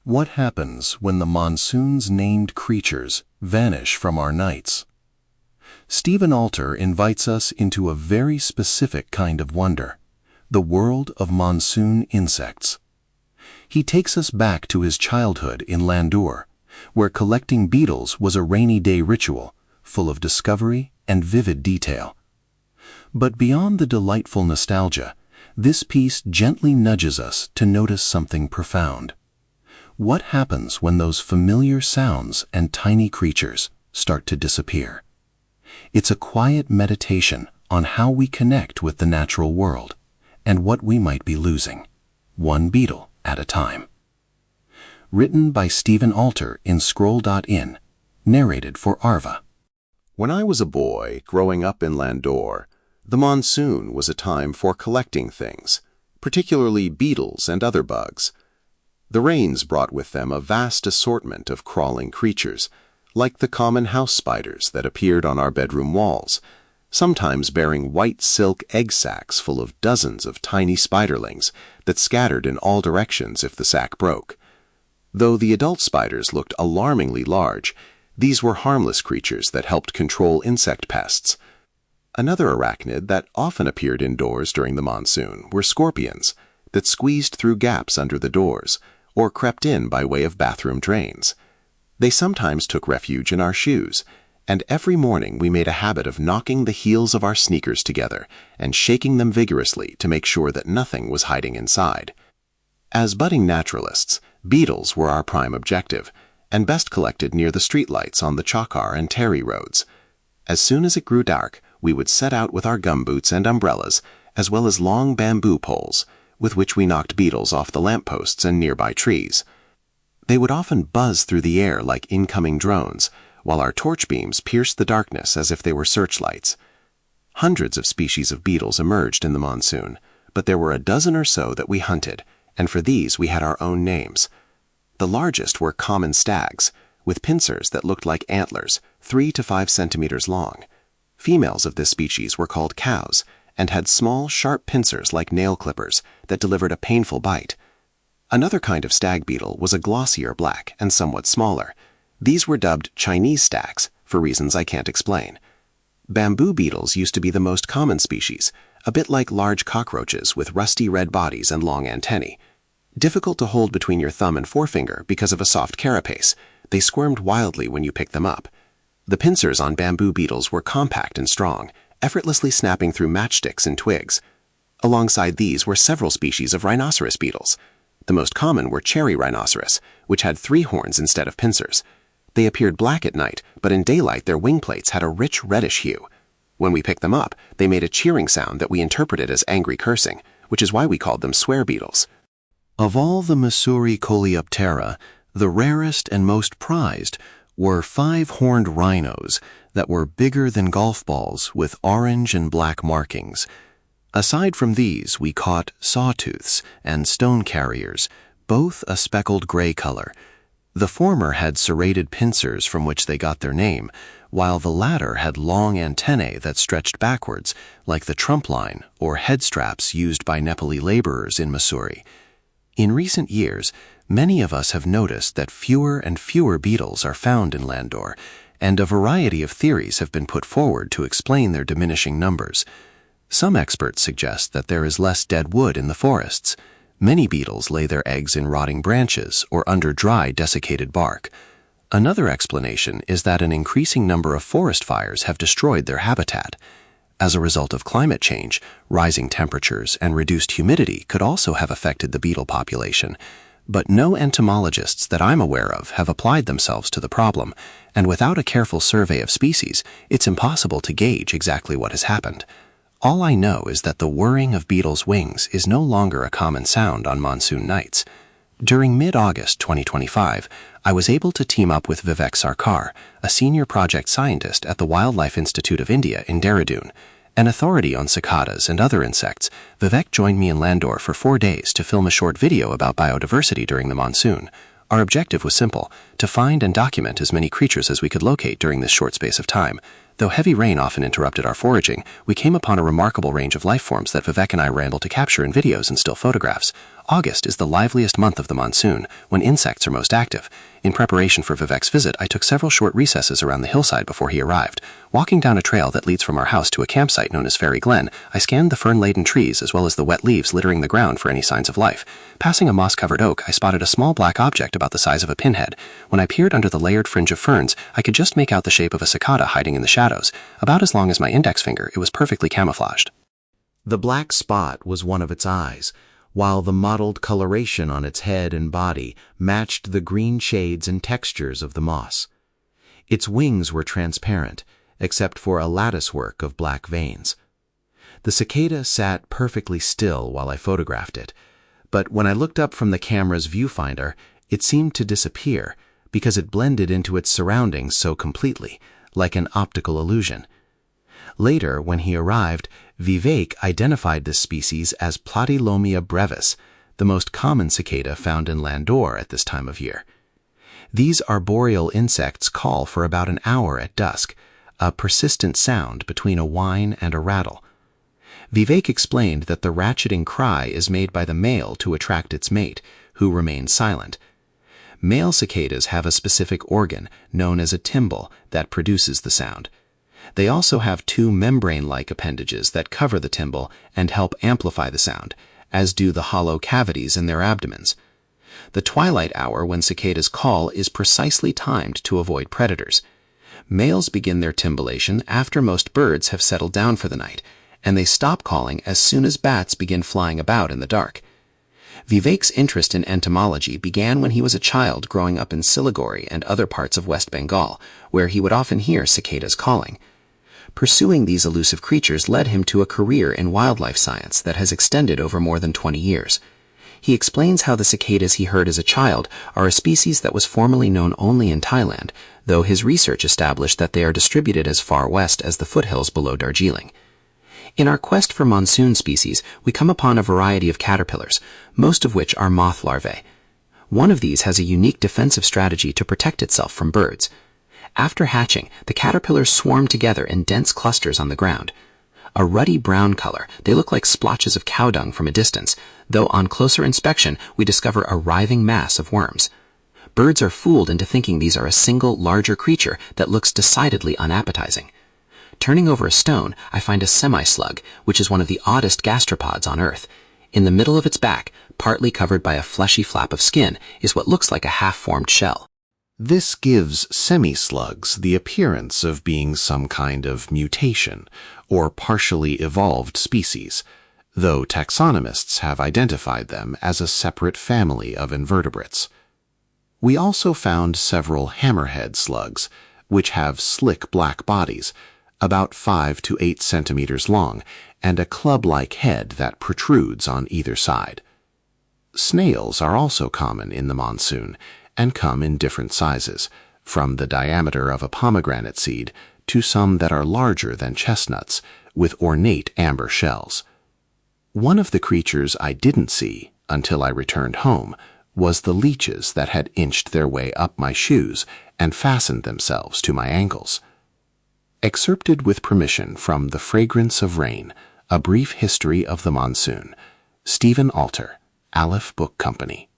What happens when the monsoon's named creatures vanish from our nights? Stephen Alter invites us into a very specific kind of wonder, the world of monsoon insects. He takes us back to his childhood in Landour, where collecting beetles was a rainy day ritual, full of discovery and vivid detail. But beyond the delightful nostalgia, this piece gently nudges us to notice something profound. What happens when those familiar sounds and tiny creatures start to disappear? It's a quiet meditation on how we connect with the natural world and what we might be losing, one beetle at a time. Written by Stephen Alter in Scroll.in, narrated for Arva. When I was a boy growing up in Landour, the monsoon was a time for collecting things, particularly beetles and other bugs. The rains brought with them a vast assortment of crawling creatures, like the common house spiders that appeared on our bedroom walls, sometimes bearing white silk egg sacs full of dozens of tiny spiderlings that scattered in all directions if the sac broke. Though the adult spiders looked alarmingly large, these were harmless creatures that helped control insect pests. Another arachnid that often appeared indoors during the monsoon were scorpions that squeezed through gaps under the doors or crept in by way of bathroom drains. They sometimes took refuge in our shoes, and every morning we made a habit of knocking the heels of our sneakers together and shaking them vigorously to make sure that nothing was hiding inside. As budding naturalists, beetles were our prime objective, and best collected near the streetlights on the Chakar and Terry roads. As soon as it grew dark, we would set out with our gumboots and umbrellas, as well as long bamboo poles, with which we knocked beetles off the lampposts and nearby trees. They would often buzz through the air like incoming drones, while our torch beams pierced the darkness as if they were searchlights. Hundreds of species of beetles emerged in the monsoon, but there were a dozen or so that we hunted, and for these we had our own names. The largest were common stags, with pincers that looked like antlers, 3 to 5 centimeters long. Females of this species were called cows, and had small, sharp pincers like nail clippers that delivered a painful bite. Another kind of stag beetle was a glossier black and somewhat smaller. These were dubbed Chinese stags, for reasons I can't explain. Bamboo beetles used to be the most common species, a bit like large cockroaches with rusty red bodies and long antennae. Difficult to hold between your thumb and forefinger because of a soft carapace, they squirmed wildly when you picked them up. The pincers on bamboo beetles were compact and strong, effortlessly snapping through matchsticks and twigs. Alongside these were several species of rhinoceros beetles. The most common were cherry rhinoceros, which had 3 horns instead of pincers. They appeared black at night, but in daylight their wing plates had a rich reddish hue. When we picked them up, they made a cheering sound that we interpreted as angry cursing, which is why we called them swear beetles. Of all the Missouri Coleoptera, the rarest and most prized were 5-horned rhinos that were bigger than golf balls with orange and black markings. Aside from these, we caught sawtooths and stone carriers, both a speckled gray color. The former had serrated pincers from which they got their name, while the latter had long antennae that stretched backwards, like the trump line or head straps used by Nepali laborers in Missouri. In recent years, many of us have noticed that fewer and fewer beetles are found in Landour, and a variety of theories have been put forward to explain their diminishing numbers. Some experts suggest that there is less dead wood in the forests. Many beetles lay their eggs in rotting branches or under dry, desiccated bark. Another explanation is that an increasing number of forest fires have destroyed their habitat. As a result of climate change, rising temperatures and reduced humidity could also have affected the beetle population. But no entomologists that I'm aware of have applied themselves to the problem, and without a careful survey of species, it's impossible to gauge exactly what has happened. All I know is that the whirring of beetles' wings is no longer a common sound on monsoon nights. During mid-August 2025, I was able to team up with Vivek Sarkar, a senior project scientist at the Wildlife Institute of India in Dehradun. An authority on cicadas and other insects, Vivek joined me in Landour for 4 days to film a short video about biodiversity during the monsoon. Our objective was simple: to find and document as many creatures as we could locate during this short space of time. Though heavy rain often interrupted our foraging, we came upon a remarkable range of life forms that Vivek and I were able to capture in videos and still photographs. August is the liveliest month of the monsoon, when insects are most active. In preparation for Vivek's visit, I took several short recesses around the hillside before he arrived. Walking down a trail that leads from our house to a campsite known as Fairy Glen, I scanned the fern-laden trees as well as the wet leaves littering the ground for any signs of life. Passing a moss-covered oak, I spotted a small black object about the size of a pinhead. When I peered under the layered fringe of ferns, I could just make out the shape of a cicada hiding in the shadows. About as long as my index finger, it was perfectly camouflaged. The black spot was one of its eyes, while the mottled coloration on its head and body matched the green shades and textures of the moss. Its wings were transparent, except for a latticework of black veins. The cicada sat perfectly still while I photographed it, but when I looked up from the camera's viewfinder, it seemed to disappear because it blended into its surroundings so completely, like an optical illusion. Later, when he arrived, Vivek identified this species as Platylomia brevis, the most common cicada found in Landour at this time of year. These arboreal insects call for about an hour at dusk, a persistent sound between a whine and a rattle. Vivek explained that the ratcheting cry is made by the male to attract its mate, who remains silent. Male cicadas have a specific organ, known as a timbal, that produces the sound. They also have two membrane-like appendages that cover the timbal and help amplify the sound, as do the hollow cavities in their abdomens. The twilight hour when cicadas call is precisely timed to avoid predators. Males begin their timbalation after most birds have settled down for the night, and they stop calling as soon as bats begin flying about in the dark. Vivek's interest in entomology began when he was a child growing up in Siliguri and other parts of West Bengal, where he would often hear cicadas calling. Pursuing these elusive creatures led him to a career in wildlife science that has extended over more than 20 years. He explains how the cicadas he heard as a child are a species that was formerly known only in Thailand, though his research established that they are distributed as far west as the foothills below Darjeeling. In our quest for monsoon species, we come upon a variety of caterpillars, most of which are moth larvae. One of these has a unique defensive strategy to protect itself from birds. After hatching, the caterpillars swarm together in dense clusters on the ground. A ruddy brown color, they look like splotches of cow dung from a distance, though on closer inspection we discover a writhing mass of worms. Birds are fooled into thinking these are a single, larger creature that looks decidedly unappetizing. Turning over a stone, I find a semi-slug, which is one of the oddest gastropods on Earth. In the middle of its back, partly covered by a fleshy flap of skin, is what looks like a half-formed shell. This gives semi-slugs the appearance of being some kind of mutation or partially evolved species, though taxonomists have identified them as a separate family of invertebrates. We also found several hammerhead slugs, which have slick black bodies, about 5 to 8 centimeters long, and a club-like head that protrudes on either side. Snails are also common in the monsoon, and come in different sizes, from the diameter of a pomegranate seed to some that are larger than chestnuts, with ornate amber shells. One of the creatures I didn't see until I returned home was the leeches that had inched their way up my shoes and fastened themselves to my ankles. Excerpted with permission from The Fragrance of Rain, A Brief History of the Monsoon, Stephen Alter, Aleph Book Company.